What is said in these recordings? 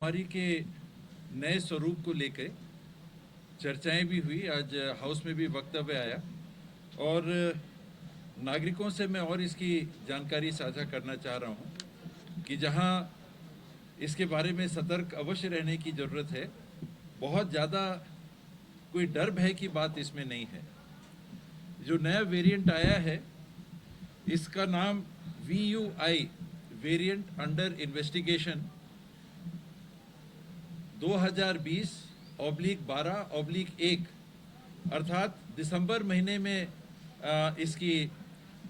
महामारी के नए स्वरूप को लेकर चर्चाएं भी हुई। आज हाउस में भी वक्तव्य आया और नागरिकों से मैं और इसकी जानकारी साझा करना चाह रहा हूं कि जहां इसके बारे में सतर्क अवश्य रहने की ज़रूरत है, बहुत ज़्यादा कोई डर भय की बात इसमें नहीं है। जो नया वेरिएंट आया है इसका नाम VUI वेरिएंट अंडर इन्वेस्टिगेशन 2020/12/1 अर्थात दिसंबर महीने में इसकी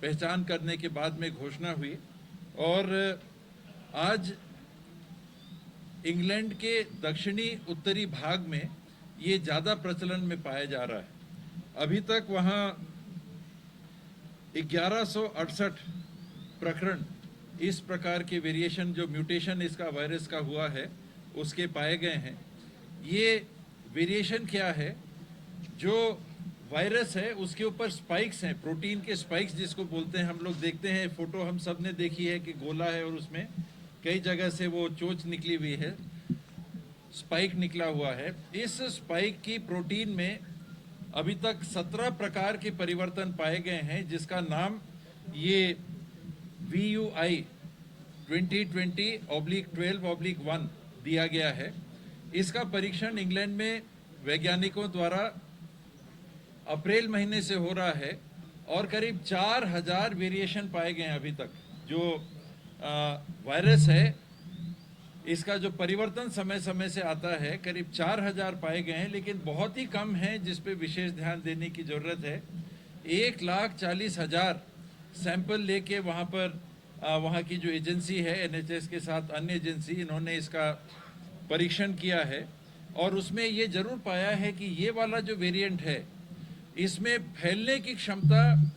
पहचान करने के बाद में घोषणा हुई और आज इंग्लैंड के दक्षिणी उत्तरी भाग में ये ज़्यादा प्रचलन में पाया जा रहा है। अभी तक वहाँ 1168 प्रकरण इस प्रकार के वेरिएशन, जो म्यूटेशन इसका वायरस का हुआ है, उसके पाए गए हैं। ये वेरिएशन क्या है? जो वायरस है उसके ऊपर स्पाइक्स हैं, प्रोटीन के स्पाइक्स जिसको बोलते हैं। हम लोग देखते हैं, फोटो हम सब ने देखी है कि गोला है और उसमें कई जगह से वो चोंच निकली हुई है, स्पाइक निकला हुआ है। इस स्पाइक की प्रोटीन में अभी तक 17 प्रकार के परिवर्तन पाए गए हैं, जिसका नाम ये VUI 2020/12/1 दिया गया है। इसका परीक्षण इंग्लैंड में वैज्ञानिकों द्वारा अप्रैल महीने से हो रहा है और करीब 4000 वेरिएशन पाए गए हैं अभी तक। जो वायरस है इसका जो परिवर्तन समय समय से आता है, करीब 4000 पाए गए हैं, लेकिन बहुत ही कम है जिस पे विशेष ध्यान देने की ज़रूरत है। 1,40,000 सैंपल लेके वहाँ पर वहाँ की जो एजेंसी है NHS के साथ अन्य एजेंसी, इन्होंने इसका परीक्षण किया है और उसमें ये ज़रूर पाया है कि ये वाला जो वेरिएंट है इसमें फैलने की क्षमता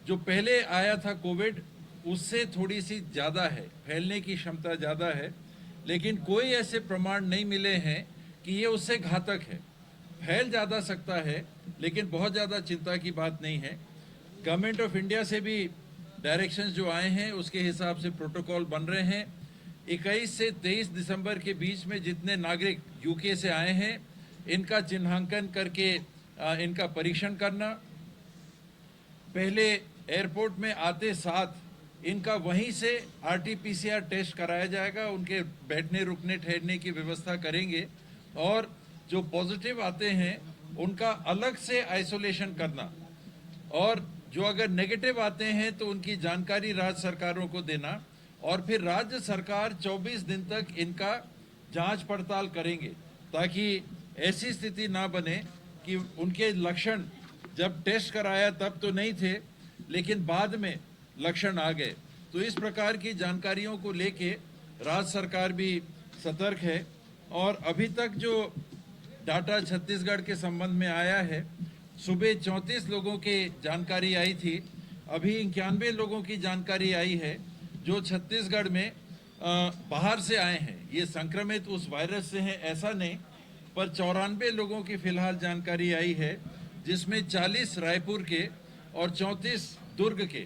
जो पहले आया था कोविड उससे थोड़ी सी ज़्यादा है, फैलने की क्षमता ज़्यादा है, लेकिन कोई ऐसे प्रमाण नहीं मिले हैं कि ये उससे घातक है। फैल ज़्यादा सकता है लेकिन बहुत ज़्यादा चिंता की बात नहीं है। गवर्नमेंट ऑफ इंडिया से भी डायरेक्शंस जो आए हैं उसके हिसाब से प्रोटोकॉल बन रहे हैं। 21 से 23 दिसंबर के बीच में जितने नागरिक UK से आए हैं इनका चिन्हांकन करके इनका परीक्षण करना, पहले एयरपोर्ट में आते साथ इनका वहीं से RT-PCR टेस्ट कराया जाएगा, उनके बैठने रुकने ठहरने की व्यवस्था करेंगे और जो पॉजिटिव आते हैं उनका अलग से आइसोलेशन करना और जो अगर नेगेटिव आते हैं तो उनकी जानकारी राज्य सरकारों को देना और फिर राज्य सरकार 24 दिन तक इनका जांच पड़ताल करेंगे ताकि ऐसी स्थिति ना बने कि उनके लक्षण जब टेस्ट कराया तब तो नहीं थे लेकिन बाद में लक्षण आ गए। तो इस प्रकार की जानकारियों को लेके राज्य सरकार भी सतर्क है और अभी तक जो डाटा छत्तीसगढ़ के संबंध में आया है, सुबह 34 लोगों की जानकारी आई थी, अभी 91 लोगों की जानकारी आई है जो छत्तीसगढ़ में बाहर से आए हैं। ये संक्रमित उस वायरस से हैं ऐसा नहीं, पर 94 लोगों की फिलहाल जानकारी आई है, जिसमें 40 रायपुर के और 34 दुर्ग के।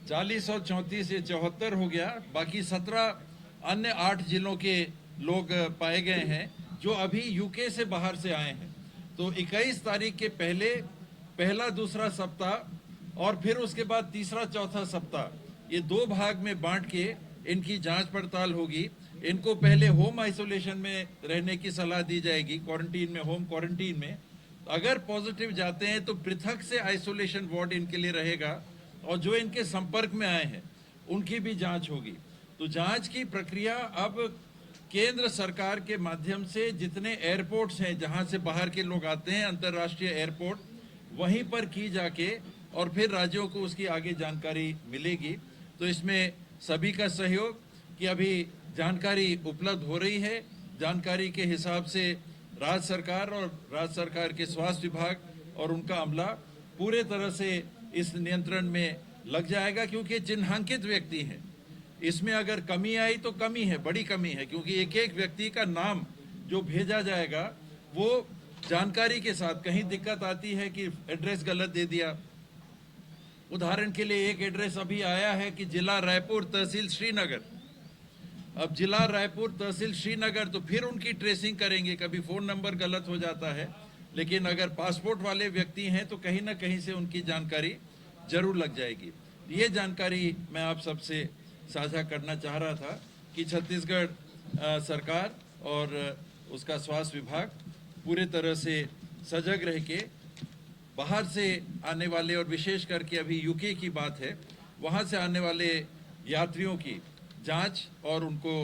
40 और 34 ये 74 हो गया। बाकी 17 अन्य 8 जिलों के लोग पाए गए हैं जो अभी UK से बाहर से आए हैं। तो 21 तारीख के पहला दूसरा सप्ताह और फिर उसके बाद तीसरा चौथा सप्ताह, ये 2 भाग में बांट के इनकी जांच पड़ताल होगी। इनको पहले होम आइसोलेशन में रहने की सलाह दी जाएगी, क्वारंटीन में, होम क्वारंटीन में। अगर पॉजिटिव जाते हैं तो पृथक से आइसोलेशन वार्ड इनके लिए रहेगा और जो इनके संपर्क में आए हैं उनकी भी जांच होगी। तो जांच की प्रक्रिया अब केंद्र सरकार के माध्यम से जितने एयरपोर्ट्स हैं जहां से बाहर के लोग आते हैं, अंतर्राष्ट्रीय एयरपोर्ट, वहीं पर की जाके और फिर राज्यों को उसकी आगे जानकारी मिलेगी। तो इसमें सभी का सहयोग कि अभी जानकारी उपलब्ध हो रही है, जानकारी के हिसाब से राज्य सरकार और राज्य सरकार के स्वास्थ्य विभाग और उनका अमला पूरे तरह से इस नियंत्रण में लग जाएगा, क्योंकि चिन्हांकित व्यक्ति हैं। इसमें अगर कमी आई तो कमी है, बड़ी कमी है, क्योंकि एक एक व्यक्ति का नाम जो भेजा जाएगा वो जानकारी के साथ, कहीं दिक्कत आती है कि एड्रेस गलत दे दिया। उदाहरण के लिए एक एड्रेस अभी आया है कि जिला रायपुर, तहसील श्रीनगर, अब जिला रायपुर, तहसील श्रीनगर, तो फिर उनकी ट्रेसिंग करेंगे। कभी फ़ोन नंबर गलत हो जाता है, लेकिन अगर पासपोर्ट वाले व्यक्ति हैं तो कहीं ना कहीं से उनकी जानकारी जरूर लग जाएगी। ये जानकारी मैं आप सबसे साझा करना चाह रहा था कि छत्तीसगढ़ सरकार और उसका स्वास्थ्य विभाग पूरे तरह से सजग रह के बाहर से आने वाले, और विशेष करके अभी यूके की बात है, वहाँ से आने वाले यात्रियों की जांच और उनको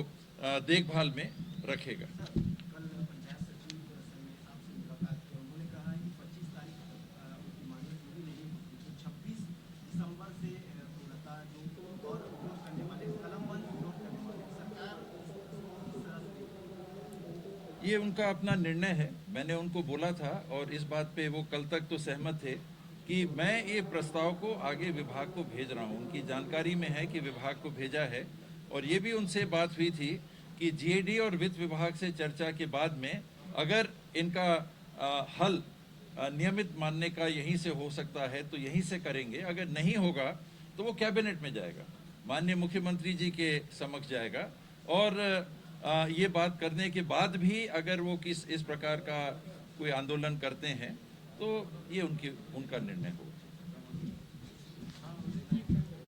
देखभाल में रखेगा। कल पंचायत सचिव समीर साहब से मुलाकात की, उन्होंने कहा है कि 25 तारीख उनकी मांगें पूरी नहीं होती तो 26 दिसंबर से पूर्णतः जो और विरोध करने वाले, कलमबंद विरोध करने वाले, सरकार इस तरह से। ये उनका अपना निर्णय है। मैंने उनको बोला था और इस बात पे वो कल तक तो सहमत थे कि मैं ये प्रस्ताव को आगे विभाग को भेज रहा हूँ। उनकी जानकारी में है कि विभाग को भेजा है, और ये भी उनसे बात हुई थी कि जीएडी और वित्त विभाग से चर्चा के बाद में अगर इनका हल नियमित मानने का यहीं से हो सकता है तो यहीं से करेंगे, अगर नहीं होगा तो वो कैबिनेट में जाएगा, माननीय मुख्यमंत्री जी के समक्ष जाएगा, और ये बात करने के बाद भी अगर वो इस प्रकार का कोई आंदोलन करते हैं तो ये उनका निर्णय होगा।